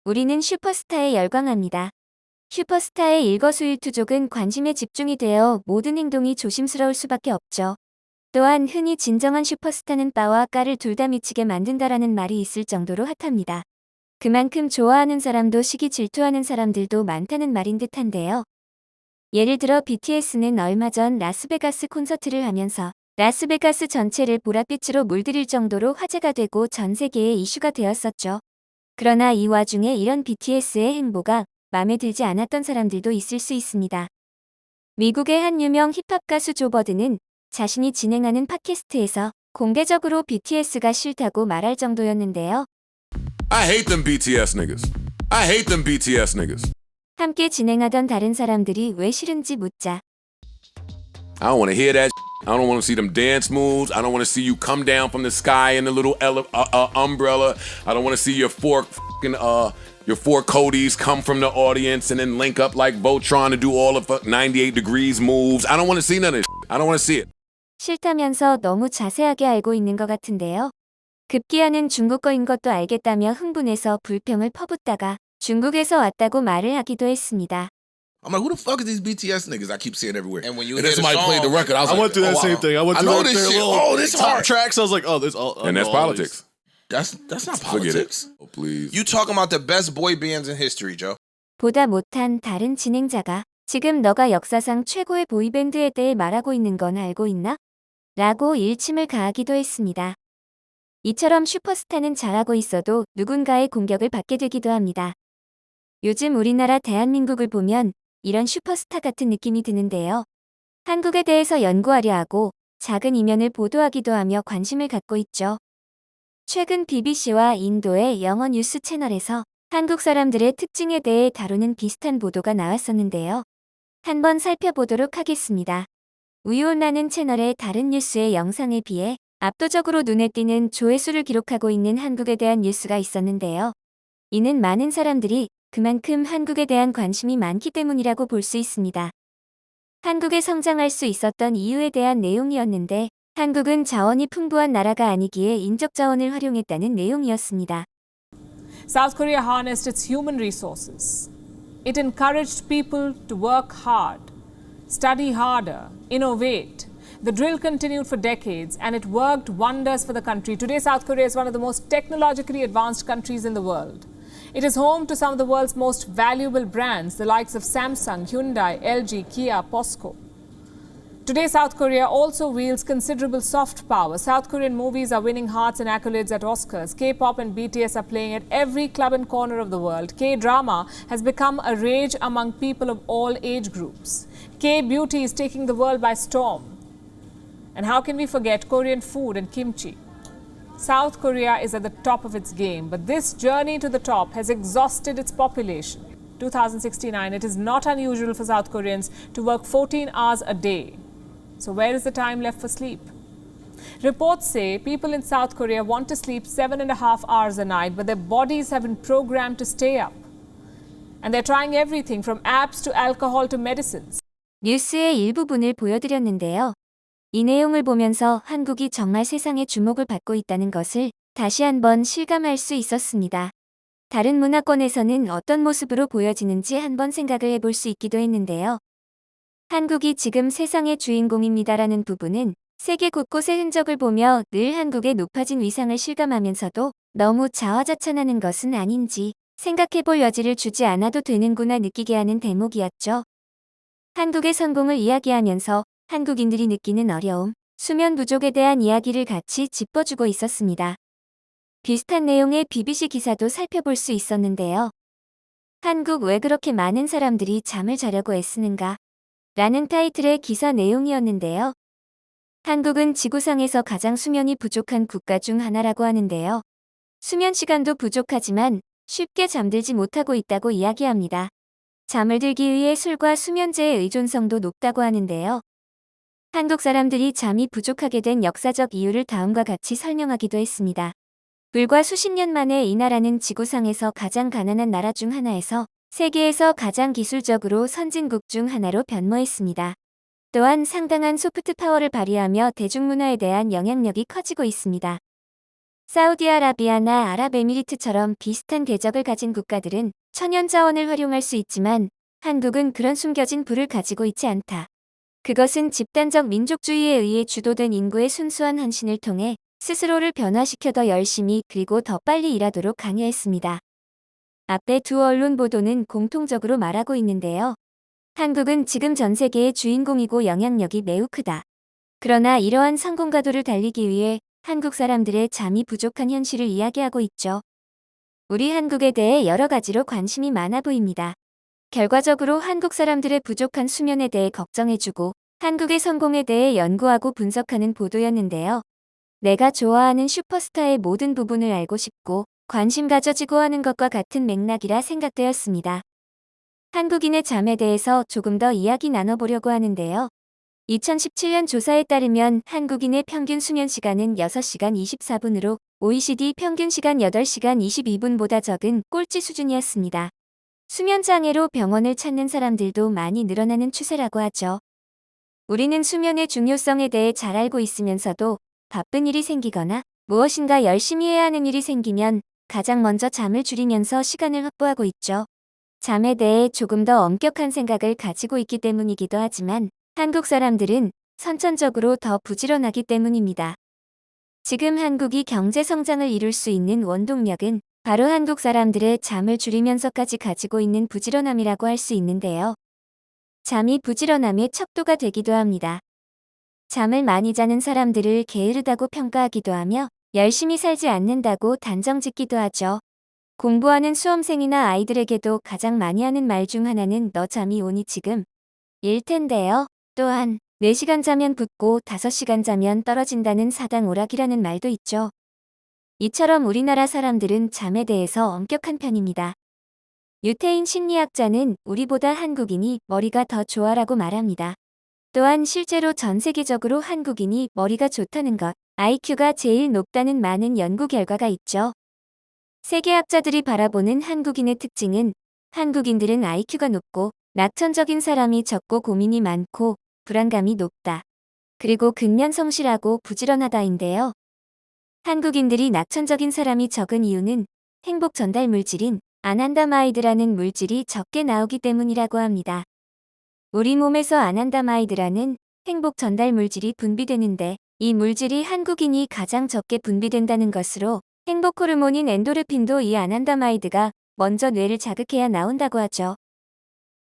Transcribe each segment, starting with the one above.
우리는 슈퍼스타에 열광합니다. 슈퍼스타의 일거수일투족은 관심에 집중이 되어 모든 행동이 조심스러울 수밖에 없죠. 또한 흔히 진정한 슈퍼스타는 빠와 까를 둘 다 미치게 만든다라는 말이 있을 정도로 핫합니다. 그만큼 좋아하는 사람도 시기 질투하는 사람들도 많다는 말인 듯한데요. 예를 들어 BTS는 얼마 전 라스베가스 콘서트를 하면서 라스베가스 전체를 보랏빛으로 물들일 정도로 화제가 되고 전 세계에 이슈가 되었었죠. 그러나 이 와중에 이런 BTS의 행보가 마음에 들지 않았던 사람들도 있을 수 있습니다. 미국의 한 유명 힙합 가수 조 버드는 자신이 진행하는 팟캐스트에서 공개적으로 BTS가 싫다고 말할 정도였는데요. I hate them BTS niggas. I hate them BTS niggas. 함께 진행하던 다른 사람들이 왜 싫은지 묻자 I don't want to hear that. I don't want to see them dance moves. I don't want to see you come down from the sky in the little umbrella. I don't want to see your four Codys come from the audience and then link up like Voltron to do all of 98 degrees moves. I don't want to see none of this. I don't want to see it. 싫다면서 너무 자세하게 알고 있는 것 같은데요. 급기야는 중국어인 것도 알겠다며 흥분해서 불평을 퍼붓다가 중국에서 왔다고 말을 하기도 했습니다. I'm like, who the fuck is these BTS niggas I keep seeing everywhere? And when you then hear the somebody played the song, record, I was I like, went through that oh, same wow. thing. I went I through know their this shit. little Oh, this top hard. tracks. I was like, oh, this all. And that's politics. That's not Forget it. politics. Oh, please. you talking about the best boy bands in history, Joe. 보다 못한 다른 진행자가 지금 너가 역사상 최고의 보이밴드에 대해 말하고 있는 건 알고 있나? 라고 일침을 가하기도 했습니다. 이처럼 슈퍼스타는 잘하고 있어도 누군가의 공격을 받게 되기도 합니다. 요즘 우리나라 대한민국을 보면 이런 슈퍼스타 같은 느낌이 드는데요. 한국에 대해서 연구하려 하고 작은 이면을 보도하기도 하며 관심을 갖고 있죠. 최근 BBC와 인도의 영어 뉴스 채널에서 한국 사람들의 특징에 대해 다루는 비슷한 보도가 나왔었는데요. 한번 살펴보도록 하겠습니다. 우유온나는 채널의 다른 뉴스의 영상에 비해 압도적으로 눈에 띄는 조회수를 기록하고 있는 한국에 대한 뉴스가 있었는데요. 이는 많은 사람들이 그만큼 한국에 대한 관심이 많기 때문이라고 볼 수 있습니다. 한국에 성장할 수 있었던 이유에 대한 내용이었는데 한국은 자원이 풍부한 나라가 아니기에 인적 자원을 활용했다는 내용이었습니다. South Korea harnessed its human resources. It encouraged people to work hard, study harder, innovate. The drill continued for decades and it worked wonders for the country. Today, South Korea is one of the most technologically advanced countries in the world. It is home to some of the world's most valuable brands, the likes of Samsung, Hyundai, LG, Kia, POSCO. Today, South Korea also wields considerable soft power. South Korean movies are winning hearts and accolades at Oscars. K-pop and BTS are playing at every club and corner of the world. K-drama has become a rage among people of all age groups. K-beauty is taking the world by storm. And how can we forget Korean food and kimchi? South Korea is at the top of its game, but this journey to the top has exhausted its population. 2069, it is not unusual for South Koreans to work 14 hours a day. So where is the time left for sleep? Reports say people in South Korea want to sleep 7.5 hours a night, but their bodies have been programmed to stay up. And they're trying everything from apps to alcohol to medicines. 뉴스의 일부분을 보여드렸는데요. 이 내용을 보면서 한국이 정말 세상의 주목을 받고 있다는 것을 다시 한번 실감할 수 있었습니다. 다른 문화권에서는 어떤 모습으로 보여지는지 한번 생각을 해볼 수 있기도 했는데요. 한국이 지금 세상의 주인공입니다라는 부분은 세계 곳곳의 흔적을 보며 늘 한국의 높아진 위상을 실감하면서도 너무 자화자찬하는 것은 아닌지 생각해볼 여지를 주지 않아도 되는구나 느끼게 하는 대목이었죠. 한국의 성공을 이야기하면서 한국인들이 느끼는 어려움, 수면 부족에 대한 이야기를 같이 짚어주고 있었습니다. 비슷한 내용의 BBC 기사도 살펴볼 수 있었는데요. 한국 왜 그렇게 많은 사람들이 잠을 자려고 애쓰는가? 라는 타이틀의 기사 내용이었는데요. 한국은 지구상에서 가장 수면이 부족한 국가 중 하나라고 하는데요. 수면 시간도 부족하지만 쉽게 잠들지 못하고 있다고 이야기합니다. 잠을 들기 위해 술과 수면제의 의존성도 높다고 하는데요. 한국 사람들이 잠이 부족하게 된 역사적 이유를 다음과 같이 설명하기도 했습니다. 불과 수십 년 만에 이 나라는 지구상에서 가장 가난한 나라 중 하나에서 세계에서 가장 기술적으로 선진국 중 하나로 변모했습니다. 또한 상당한 소프트 파워를 발휘하며 대중문화에 대한 영향력이 커지고 있습니다. 사우디아라비아나 아랍에미리트처럼 비슷한 궤적을 가진 국가들은 천연 자원을 활용할 수 있지만 한국은 그런 숨겨진 부를 가지고 있지 않다. 그것은 집단적 민족주의에 의해 주도된 인구의 순수한 헌신을 통해 스스로를 변화시켜 더 열심히 그리고 더 빨리 일하도록 강요했습니다. 앞에 두 언론 보도는 공통적으로 말하고 있는데요. 한국은 지금 전 세계의 주인공이고 영향력이 매우 크다. 그러나 이러한 성공가도를 달리기 위해 한국 사람들의 잠이 부족한 현실을 이야기하고 있죠. 우리 한국에 대해 여러 가지로 관심이 많아 보입니다. 결과적으로 한국 사람들의 부족한 수면에 대해 걱정해주고 한국의 성공에 대해 연구하고 분석하는 보도였는데요. 내가 좋아하는 슈퍼스타의 모든 부분을 알고 싶고 관심 가져지고 하는 것과 같은 맥락이라 생각되었습니다. 한국인의 잠에 대해서 조금 더 이야기 나눠보려고 하는데요. 2017년 조사에 따르면 한국인의 평균 수면 시간은 6시간 24분으로 OECD 평균 시간 8시간 22분보다 적은 꼴찌 수준이었습니다. 수면 장애로 병원을 찾는 사람들도 많이 늘어나는 추세라고 하죠. 우리는 수면의 중요성에 대해 잘 알고 있으면서도 바쁜 일이 생기거나 무엇인가 열심히 해야 하는 일이 생기면 가장 먼저 잠을 줄이면서 시간을 확보하고 있죠. 잠에 대해 조금 더 엄격한 생각을 가지고 있기 때문이기도 하지만 한국 사람들은 선천적으로 더 부지런하기 때문입니다. 지금 한국이 경제 성장을 이룰 수 있는 원동력은 바로 한국 사람들의 잠을 줄이면서까지 가지고 있는 부지런함이라고 할 수 있는데요. 잠이 부지런함의 척도가 되기도 합니다. 잠을 많이 자는 사람들을 게으르다고 평가하기도 하며 열심히 살지 않는다고 단정짓기도 하죠. 공부하는 수험생이나 아이들에게도 가장 많이 하는 말 중 하나는 너 잠이 오니 지금? 일 텐데요. 또한 4시간 자면 붙고 5시간 자면 떨어진다는 사당 오락이라는 말도 있죠. 이처럼 우리나라 사람들은 잠에 대해서 엄격한 편입니다. 유태인 심리학자는 우리보다 한국인이 머리가 더 좋아라고 말합니다. 또한 실제로 전 세계적으로 한국인이 머리가 좋다는 것, IQ가 제일 높다는 많은 연구 결과가 있죠. 세계학자들이 바라보는 한국인의 특징은 한국인들은 IQ가 높고 낙천적인 사람이 적고 고민이 많고 불안감이 높다. 그리고 근면 성실하고 부지런하다인데요. 한국인들이 낙천적인 사람이 적은 이유는 행복 전달 물질인 아난다마이드라는 물질이 적게 나오기 때문이라고 합니다. 우리 몸에서 아난다마이드라는 행복 전달 물질이 분비되는데 이 물질이 한국인이 가장 적게 분비된다는 것으로 행복 호르몬인 엔도르핀도 이 아난다마이드가 먼저 뇌를 자극해야 나온다고 하죠.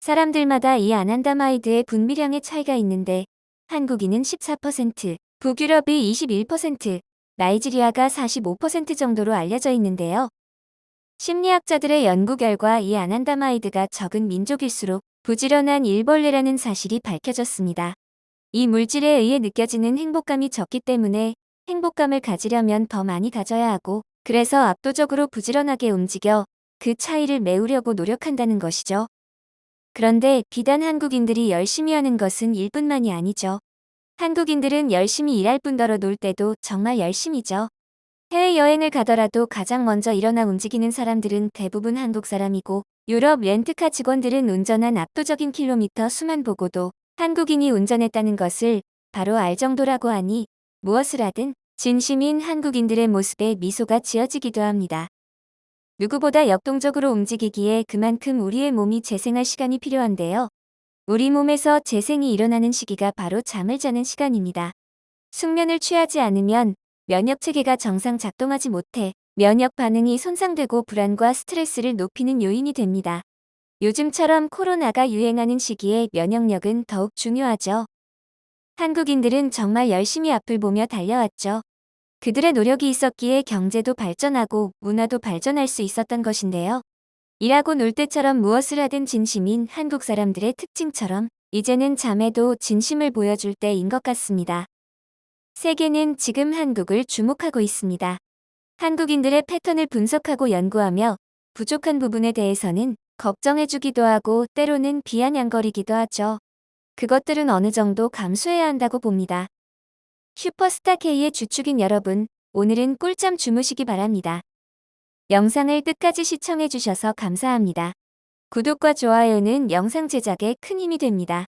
사람들마다 이 아난다마이드의 분비량의 차이가 있는데 한국인은 14%, 북유럽이 21%, 나이지리아가 45% 정도로 알려져 있는데요. 심리학자들의 연구 결과 이 아난다마이드가 적은 민족일수록 부지런한 일벌레라는 사실이 밝혀졌습니다. 이 물질에 의해 느껴지는 행복감이 적기 때문에 행복감을 가지려면 더 많이 가져야 하고 그래서 압도적으로 부지런하게 움직여 그 차이를 메우려고 노력한다는 것이죠. 그런데 비단 한국인들이 열심히 하는 것은 일뿐만이 아니죠. 한국인들은 열심히 일할 뿐더러 놀 때도 정말 열심히죠. 해외여행을 가더라도 가장 먼저 일어나 움직이는 사람들은 대부분 한국 사람이고 유럽 렌트카 직원들은 운전한 압도적인 킬로미터 수만 보고도 한국인이 운전했다는 것을 바로 알 정도라고 하니 무엇을 하든 진심인 한국인들의 모습에 미소가 지어지기도 합니다. 누구보다 역동적으로 움직이기에 그만큼 우리의 몸이 재생할 시간이 필요한데요. 우리 몸에서 재생이 일어나는 시기가 바로 잠을 자는 시간입니다. 숙면을 취하지 않으면 면역 체계가 정상 작동하지 못해 면역 반응이 손상되고 불안과 스트레스를 높이는 요인이 됩니다. 요즘처럼 코로나가 유행하는 시기에 면역력은 더욱 중요하죠. 한국인들은 정말 열심히 앞을 보며 달려왔죠. 그들의 노력이 있었기에 경제도 발전하고 문화도 발전할 수 있었던 것인데요. 일하고 놀 때처럼 무엇을 하든 진심인 한국 사람들의 특징처럼 이제는 잠에도 진심을 보여줄 때인 것 같습니다. 세계는 지금 한국을 주목하고 있습니다. 한국인들의 패턴을 분석하고 연구하며 부족한 부분에 대해서는 걱정해주기도 하고 때로는 비아냥거리기도 하죠. 그것들은 어느 정도 감수해야 한다고 봅니다. 슈퍼스타 K의 주축인 여러분, 오늘은 꿀잠 주무시기 바랍니다. 영상을 끝까지 시청해주셔서 감사합니다. 구독과 좋아요는 영상 제작에 큰 힘이 됩니다.